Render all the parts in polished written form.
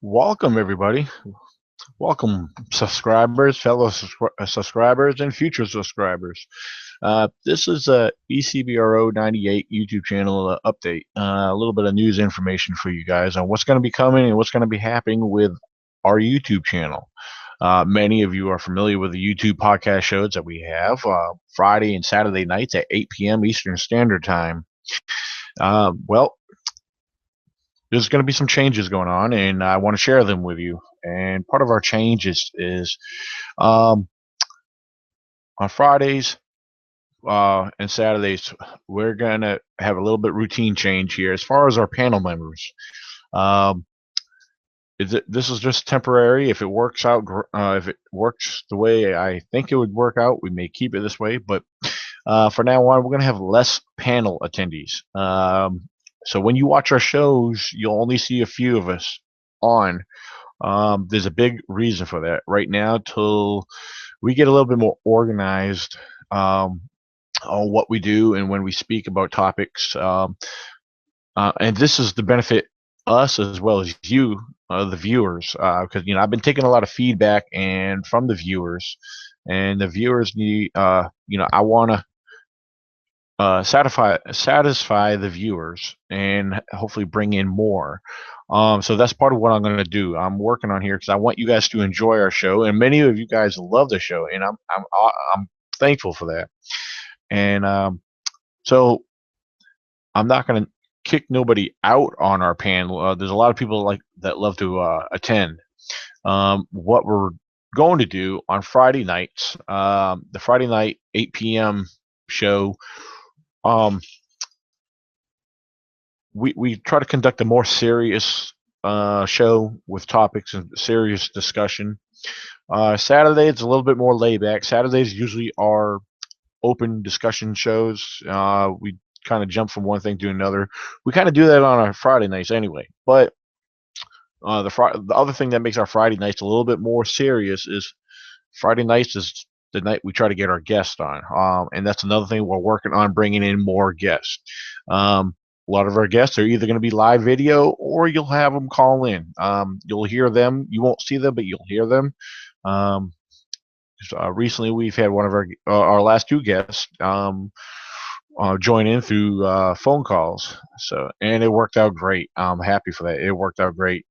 Welcome, everybody. Welcome, subscribers, fellow subscribers, and future subscribers. This is a ECBRO98 YouTube channel update. A little bit of news information for you guys on what's going to be coming and what's going to be happening with our YouTube channel. Many of you are familiar with the YouTube podcast shows that we have Friday and Saturday nights at 8 p.m. Eastern Standard Time. Well, there's going to be some changes going on, and I want to share them with you. And part of our change is um, on Fridays and Saturdays, we're going to have a little bit routine change here as far as our panel members. Um, this is just temporary. If it works out, if it works the way I think it would work out, we may keep it this way. But for now on, we're going to have less panel attendees. So when you watch our shows, you'll only see a few of us on. There's a big reason for that. Right now, till we get a little bit more organized on what we do and when we speak about topics, and this is to benefit us as well as you, the viewers, because I've been taking a lot of feedback and from the viewers, and the viewers need, I want to satisfy the viewers and hopefully bring in more. So that's part of what I'm going to do. I'm working on here because I want you guys to enjoy our show, and many of you guys love the show, and I'm thankful for that. And so I'm not going to kick nobody out on our panel. There's a lot of people that love to attend. What we're going to do on Friday nights, the Friday night 8 p.m. show. We try to conduct a more serious show with topics and serious discussion. Saturday it's a little bit more laid back. Saturdays usually are open discussion shows. We kind of jump from one thing to another. We kind of do that on our Friday nights anyway. But the other thing that makes our Friday nights a little bit more serious is Friday nights is the night we try to get our guests on, and that's another thing we're working on, bringing in more guests. A lot of our guests are either going to be live video or you'll have them call in. You'll hear them. You won't see them, but you'll hear them. Recently, we've had one of our last two guests join in through phone calls. And it worked out great. I'm happy for that. It worked out great.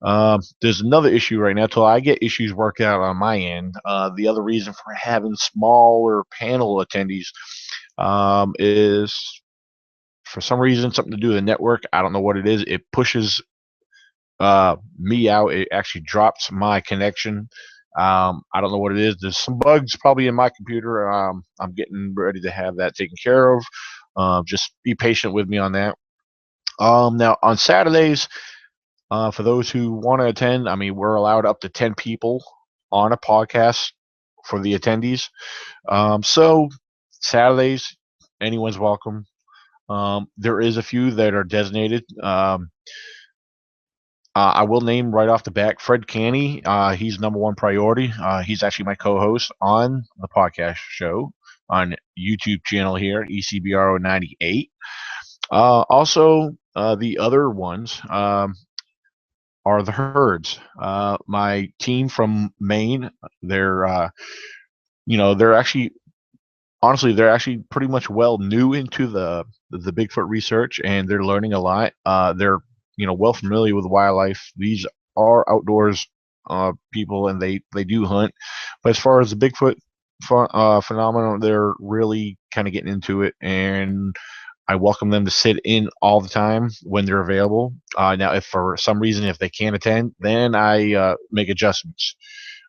There's another issue right now till I get issues worked out on my end. The other reason for having smaller panel attendees is for some reason something to do with the network. I don't know what it is. It pushes me out. It actually drops my connection. I don't know what it is. There's some bugs probably in my computer. I'm getting ready to have that taken care of. Just be patient with me on that. Now on Saturdays, for those who want to attend, I mean, we're allowed up to 10 people on a podcast for the attendees. So Saturdays, anyone's welcome. There is a few that are designated. I will name right off the back Fred Canny. He's number one priority. He's actually my co-host on the podcast show on YouTube channel here, ECBRO98. Also, the other ones are the Herds. My team from Maine. They're actually, honestly, they're actually pretty much new into the Bigfoot research, and they're learning a lot. They're well familiar with wildlife. These are outdoors people, and they do hunt. But as far as the Bigfoot phenomenon, they're really kind of getting into it, and I welcome them to sit in all the time when they're available. Now, if for some reason if they can't attend, then I make adjustments.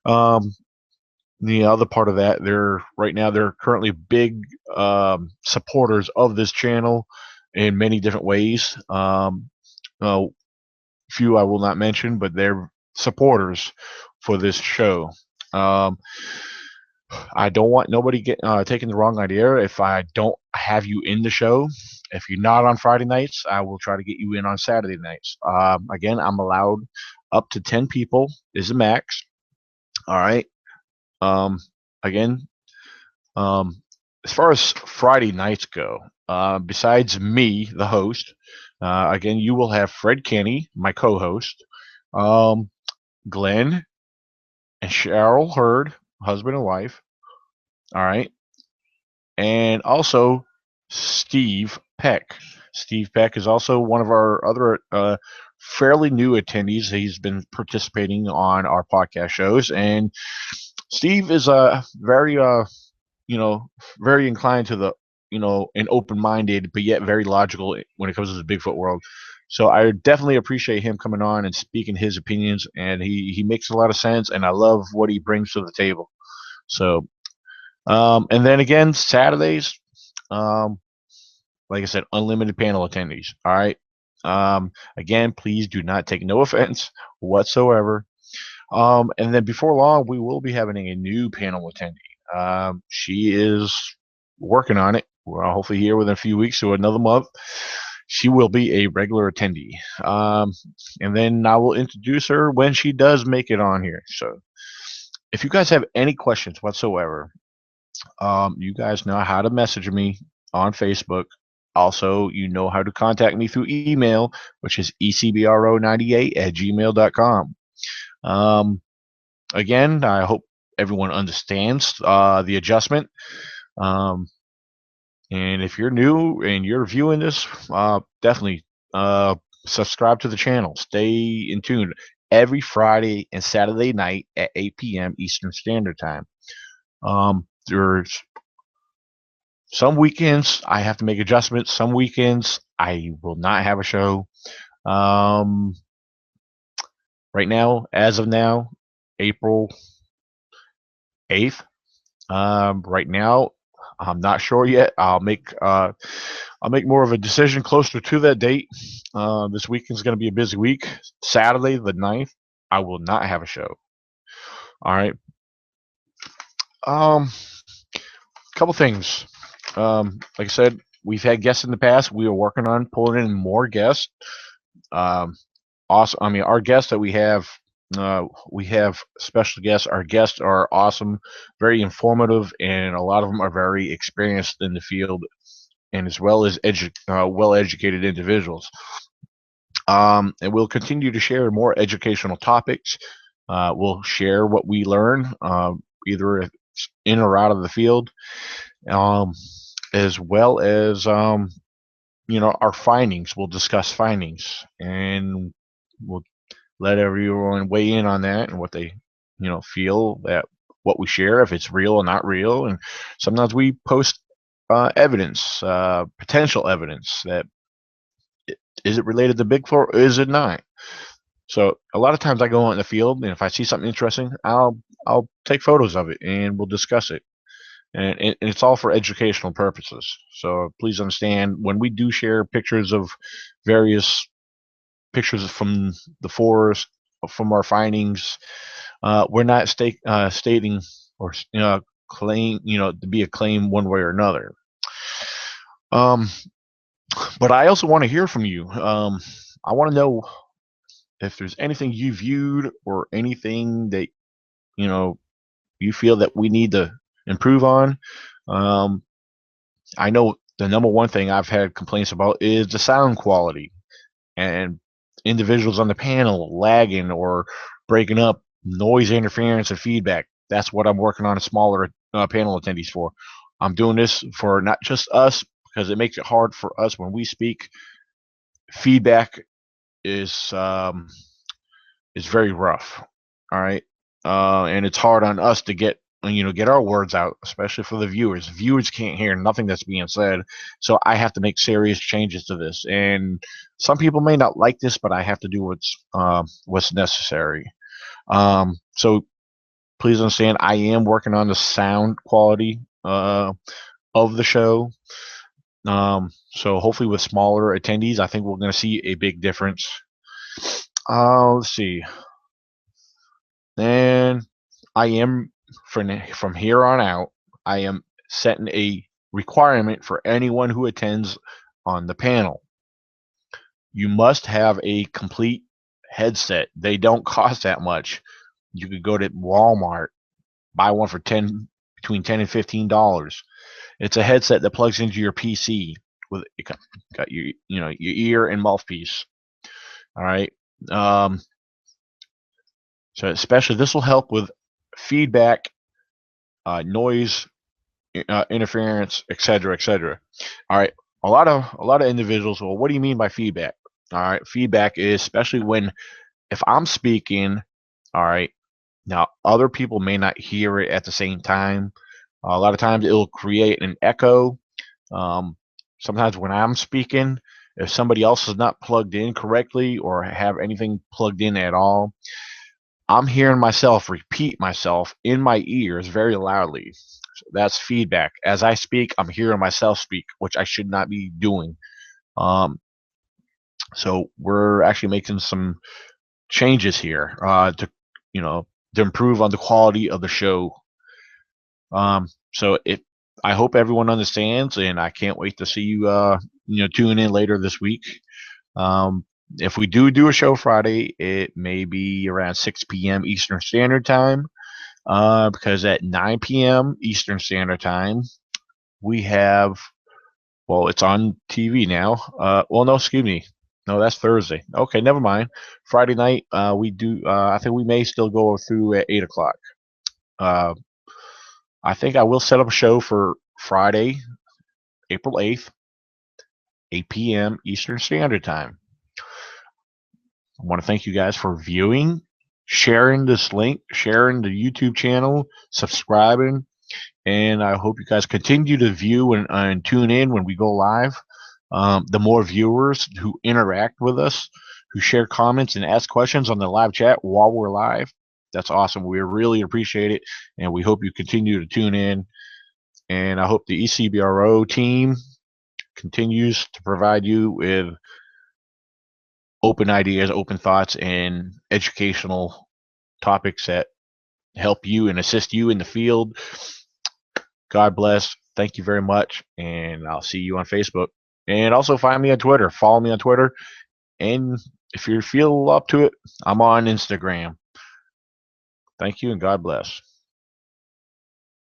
The other part of that, they're currently big supporters of this channel in many different ways. Few I will not mention, but they're supporters for this show. I don't want nobody taking the wrong idea. If I don't have you in the show, if you're not on Friday nights, I will try to get you in on Saturday nights. Again, I'm allowed up to 10 people is the max. All right. Again, as far as Friday nights go, besides me, the host, again, you will have Fred Kenny, my co-host. Glenn and Cheryl Hurd, husband and wife. All right. And also Steve Peck. Steve Peck is also one of our other fairly new attendees. He's been participating on our podcast shows, and Steve is very you know very inclined to the and open-minded, but yet very logical when it comes to the Bigfoot world. So I definitely appreciate him coming on and speaking his opinions, and he makes a lot of sense, and I love what he brings to the table. So and then again, Saturdays, um, like I said, unlimited panel attendees. All right. Again, please do not take no offense whatsoever. And then before long, we will be having a new panel attendee. She is working on it. We'll hopefully here within a few weeks to another month. She will be a regular attendee. And then I will introduce her when she does make it on here. So if you guys have any questions whatsoever, you guys know how to message me on Facebook. Also, you know how to contact me through email, which is ECBRO98@gmail.com. Again, I hope everyone understands the adjustment. Um, and if you're new and you're viewing this, definitely subscribe to the channel. Stay in tune every Friday and Saturday night at 8 p.m. Eastern Standard Time. There's some weekends I have to make adjustments. Some weekends I will not have a show. Right now, as of now, April 8th. Right now, I'm not sure yet. I'll make more of a decision closer to that date. This weekend's going to be a busy week. Saturday, the 9th, I will not have a show. All right. Couple things. Like I said, we've had guests in the past. We are working on pulling in more guests. Awesome. I mean, our guests that we have special guests. Our guests are awesome, very informative, and a lot of them are very experienced in the field, and as well as well-educated individuals. And we'll continue to share more educational topics. We'll share what we learn, either in or out of the field, as well as our findings. We'll discuss findings, and we'll let everyone weigh in on that and what they feel that what we share, if it's real or not real. And sometimes we post evidence, potential evidence that is it related to Bigfoot or is it not. So a lot of times I go out in the field, and if I see something interesting, I'll take photos of it and we'll discuss it. And it's all for educational purposes. So please understand, when we do share pictures of various pictures from the forest, from our findings, we're not stating or claim to be a claim one way or another. But I also want to hear from you. I want to know if there's anything you viewed or anything that you feel that we need to improve on. I know the number one thing I've had complaints about is the sound quality, and individuals on the panel lagging or breaking up, noise interference and feedback. That's what I'm working on a smaller panel attendees for. I'm doing this for not just us, because it makes it hard for us when we speak. Feedback is very rough. All right. And it's hard on us to get our words out, especially for the viewers. Viewers can't hear nothing that's being said, so I have to make serious changes to this. And some people may not like this, but I have to do what's necessary. So please understand, I am working on the sound quality of the show. So hopefully with smaller attendees, I think we're going to see a big difference. Let's see. And I am, from here on out, I am setting a requirement for anyone who attends on the panel. You must have a complete headset. They don't cost that much. You could go to Walmart, buy one for between $10 and $15. It's a headset that plugs into your PC with it got your ear and mouthpiece. All right. So especially this will help with feedback, noise, interference, etc., etc. All right. A lot of individuals. Well, what do you mean by feedback? All right. Feedback is especially when if I'm speaking. All right. Now other people may not hear it at the same time. A lot of times it'll create an echo. Um, Sometimes when I'm speaking, if somebody else is not plugged in correctly or have anything plugged in at all, I'm hearing myself repeat myself in my ears very loudly. So that's feedback. As I speak, I'm hearing myself speak, which I should not be doing. Um, so we're actually making some changes here to, you know, to improve on the quality of the show. So it, I hope everyone understands, and I can't wait to see you, tune in later this week. Um, if we do a show Friday, it may be around 6 p.m. Eastern Standard Time, because at 9 p.m. Eastern Standard Time, we have, well, it's on TV now. Well, no, excuse me. No, that's Thursday. Okay, never mind. Friday night, we do, I think we may still go through at 8 o'clock. Uh, I think I will set up a show for Friday, April 8th, 8 p.m. Eastern Standard Time. I want to thank you guys for viewing, sharing this link, sharing the YouTube channel, subscribing, and I hope you guys continue to view and tune in when we go live. The more viewers who interact with us, who share comments and ask questions on the live chat while we're live, that's awesome. We really appreciate it, and we hope you continue to tune in. And I hope the ECBRO team continues to provide you with open ideas, open thoughts, and educational topics that help you and assist you in the field. God bless. Thank you very much. And I'll see you on Facebook. And also find me on Twitter. Follow me on Twitter. And if you feel up to it, I'm on Instagram. Thank you and God bless.